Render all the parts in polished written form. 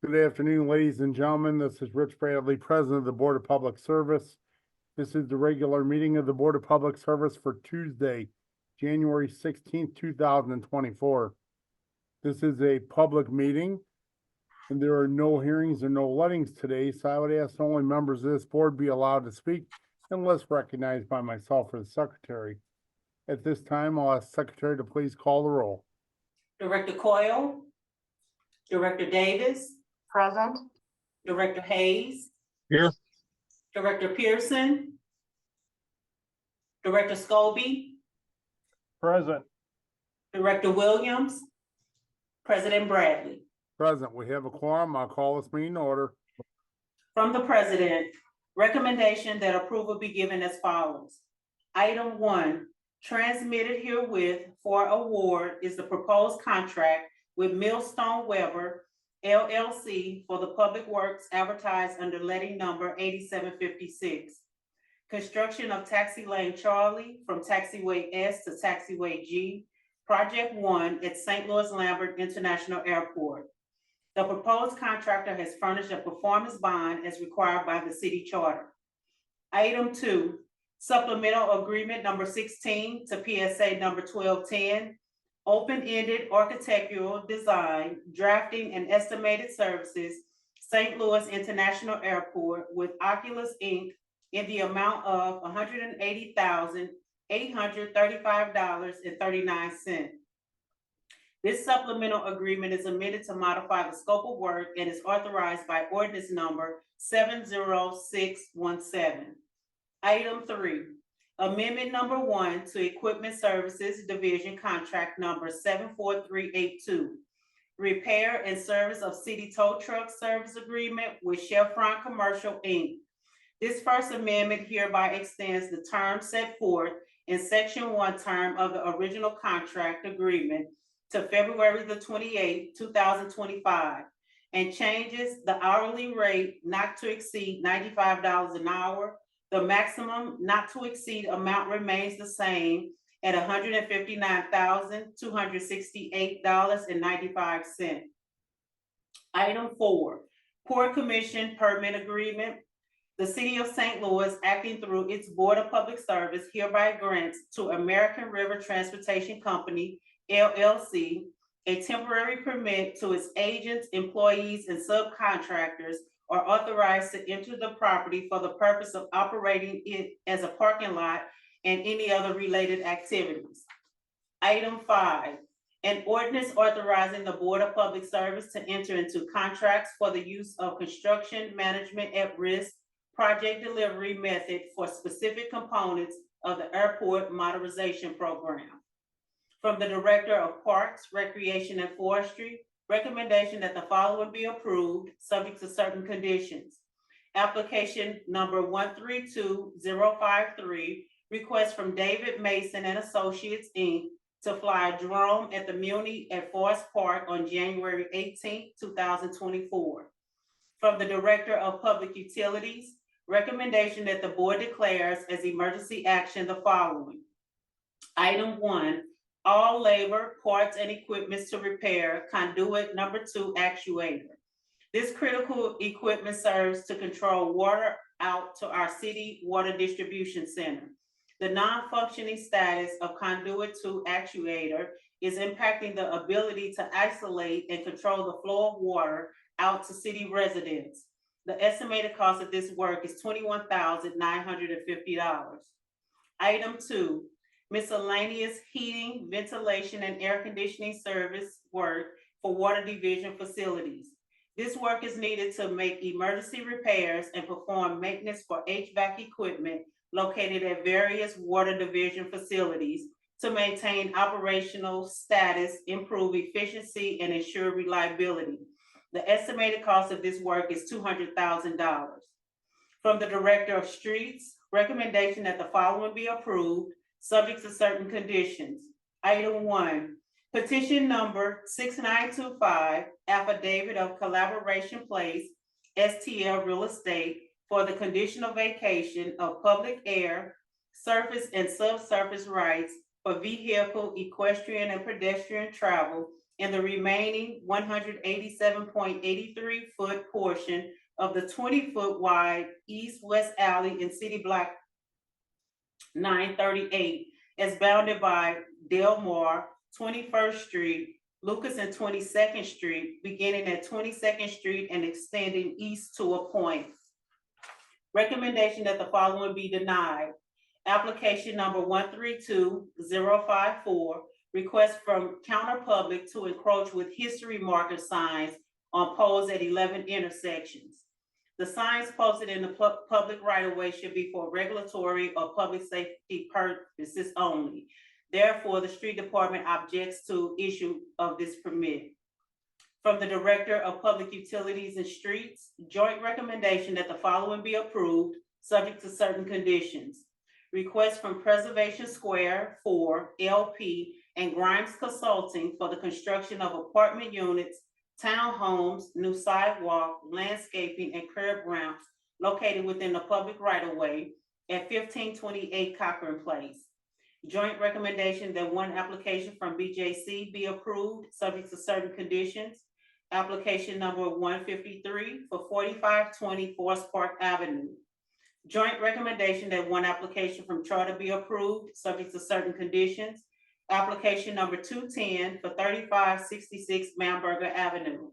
Good afternoon, ladies and gentlemen. This is Rich Bradley, President of the Board of Public Service. This is the regular meeting of the Board of Public Service for Tuesday, January 16th, 2024. This is a public meeting, and there are no hearings or no lettings today, so I would ask only members of this board be allowed to speak unless recognized by myself or the secretary. At this time, I'll ask the secretary to please call the roll. Director Coyle, Director Davis, Present. Director Hayes. Here. Director Pearson, Director Scobie, Present. Director Williams, President Bradley. Present. We have a quorum. I'll call this meeting to order. From the President, recommendation that approval be given as follows. Item 1, transmitted herewith for award is the proposed contract with Millstone Weber LLC for the Public Works advertised under letting number 8756. Construction of Taxi Lane Charlie from Taxiway S to Taxiway G, Project 1 at St. Louis Lambert International Airport. The proposed contractor has furnished a performance bond as required by the city charter. Item 2, supplemental agreement number 16 to PSA number 1210, open-ended architectural design, drafting and estimated services, St. Louis International Airport with Oculus Inc. in the amount of $180,835.39. This supplemental agreement is amended to modify the scope of work and is authorized by ordinance number 70617. Item 3, amendment number 1 to Equipment Services Division Contract number 74382. Repair and service of city tow truck service agreement with Chevron Commercial Inc. This first amendment hereby extends the term set forth in section 1 term of the original contract agreement to February the 28th, 2025, and changes the hourly rate not to exceed $95 an hour. The maximum not to exceed amount remains the same at $159,268.95. Item 4, Port Commission Permit Agreement. The City of St. Louis, acting through its Board of Public Service, hereby grants to American River Transportation Company, LLC, a temporary permit to its agents, employees, and subcontractors are authorized to enter the property for the purpose of operating it as a parking lot and any other related activities. Item 5, an ordinance authorizing the Board of Public Service to enter into contracts for the use of construction management at risk project delivery method for specific components of the airport modernization program. From the Director of Parks, Recreation, and Forestry, recommendation that the following be approved, subject to certain conditions. Application number 132053, request from David Mason and Associates, Inc. to fly a drone at the Muni at Forest Park on January 18th, 2024. From the Director of Public Utilities, recommendation that the board declares as emergency action the following. Item 1, all labor, parts, and equipment to repair conduit number 2 actuator. This critical equipment serves to control water out to our city water distribution center. The non-functioning status of conduit 2 actuator is impacting the ability to isolate and control the flow of water out to city residents. The estimated cost of this work is $21,950. Item 2, miscellaneous heating, ventilation, and air conditioning service work for water division facilities. This work is needed to make emergency repairs and perform maintenance for HVAC equipment located at various water division facilities to maintain operational status, improve efficiency, and ensure reliability. The estimated cost of this work is $200,000. From the Director of Streets, recommendation that the following be approved, subject to certain conditions. Item 1, petition number 6925, affidavit of Collaboration Place, STL Real Estate, for the conditional vacation of public air, surface, and subsurface rights for vehicle, equestrian, and pedestrian travel and the remaining 187.83 foot portion of the 20 foot wide east-west alley in City Block 938 as bounded by Delmar, 21st Street, Lucas and 22nd Street, beginning at 22nd Street and extending east to a point. Recommendation that the following be denied. Application number 132054, request from Counter Public to encroach with history marker signs on poles at 11 intersections. The signs posted in the public right of way should be for regulatory or public safety purposes only. Therefore, the street department objects to issue of this permit. From the Director of Public Utilities and Streets, joint recommendation that the following be approved, subject to certain conditions. Request from Preservation Square for LP and Grimes Consulting for the construction of apartment units, townhomes, new sidewalk, landscaping, and curb ramps located within the public right-of-way at 1528 Cochran Place. Joint recommendation that one application from BJC be approved, subject to certain conditions. Application number 153 for 4520 Forest Park Avenue. Joint recommendation that one application from Charter be approved, subject to certain conditions. Application number 210 for 3566 Mamberger Avenue.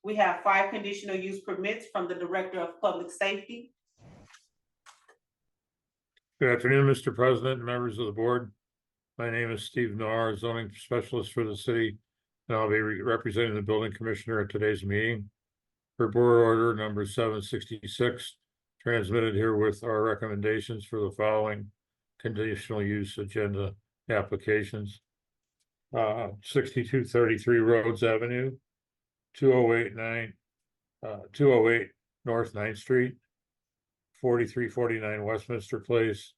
We have 5 conditional use permits from the Director of Public Safety. Good afternoon, Mr. President and members of the board. My name is Steve Nahr, zoning specialist for the city, and I'll be representing the building commissioner at today's meeting. For board order number 766, transmitted here with our recommendations for the following conditional use agenda applications. 6233 Rhodes Avenue, 208 North 9th Street, 4349 Westminster Place,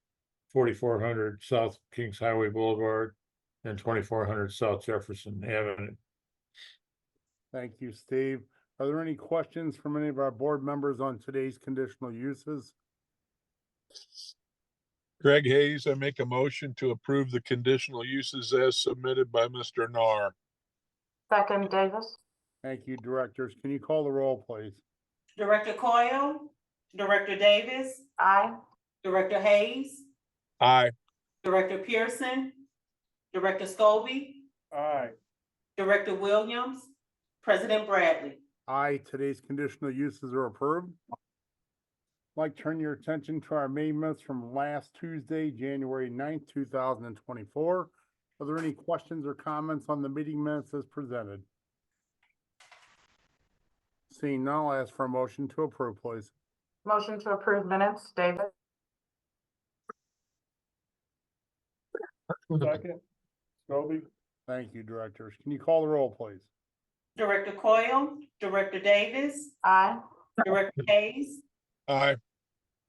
4400 South Kings Highway Boulevard, and 2400 South Jefferson Avenue. Thank you, Steve. Are there any questions from any of our board members on today's conditional uses? Greg Hayes, I make a motion to approve the conditional uses as submitted by Mr. Nahr. Second, Davis. Thank you, directors. Can you call the roll, please? Director Coyle, Director Davis, Aye. Director Hayes, Aye. Director Pearson, Director Scobie, Aye. Director Williams, President Bradley. Aye, today's conditional uses are approved. I'd like to turn your attention to our meeting minutes from last Tuesday, January 9th, 2024. Are there any questions or comments on the meeting minutes as presented? Seeing none, I'll ask for a motion to approve, please. Motion to approve minutes, Davis. Second. Scobie. Thank you, directors. Can you call the roll, please? Director Coyle, Director Davis, Aye. Director Hayes, Aye.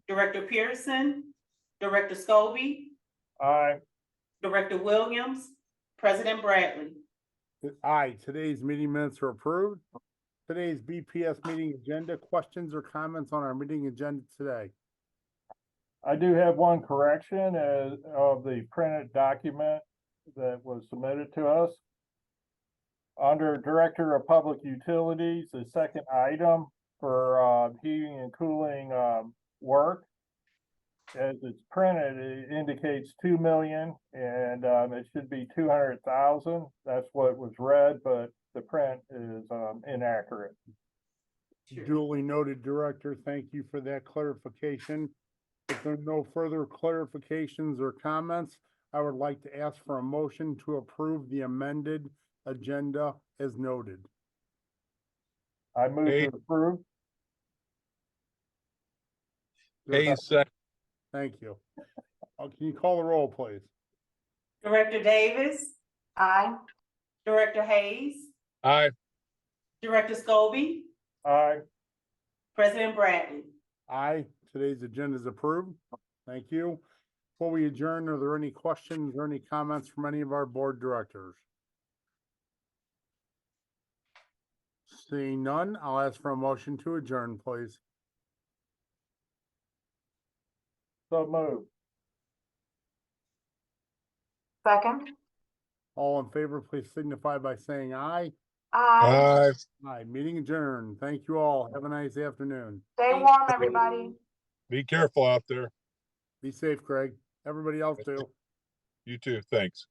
Director Pearson, Director Scobie, Aye. Director Williams, President Bradley. Aye, today's meeting minutes are approved. Today's BPS meeting agenda, questions or comments on our meeting agenda today? I do have one correction of the printed document that was submitted to us. Under Director of Public Utilities, the second item for heating and cooling work, as it's printed, it indicates 2 million and it should be 200,000. That's what was read, but the print is inaccurate. Duly noted, Director. Thank you for that clarification. If there are no further clarifications or comments, I would like to ask for a motion to approve the amended agenda as noted. I move Hayes. to approve. Hayes, second. Thank you. Can you call the roll, please? Director Davis, Aye. Director Hayes, Aye. Director Scobie, Aye. President Bradley. Aye, today's agenda is approved. Thank you. Before we adjourn, are there any questions or any comments from any of our board directors? Seeing none, I'll ask for a motion to adjourn, please. So moved. Second. All in favor, please signify by saying aye. Aye. Aye. Aye, meeting adjourned. Thank you all. Have a nice afternoon. Stay warm, everybody. Be careful out there. Be safe, Craig. Everybody else too. You too. Thanks.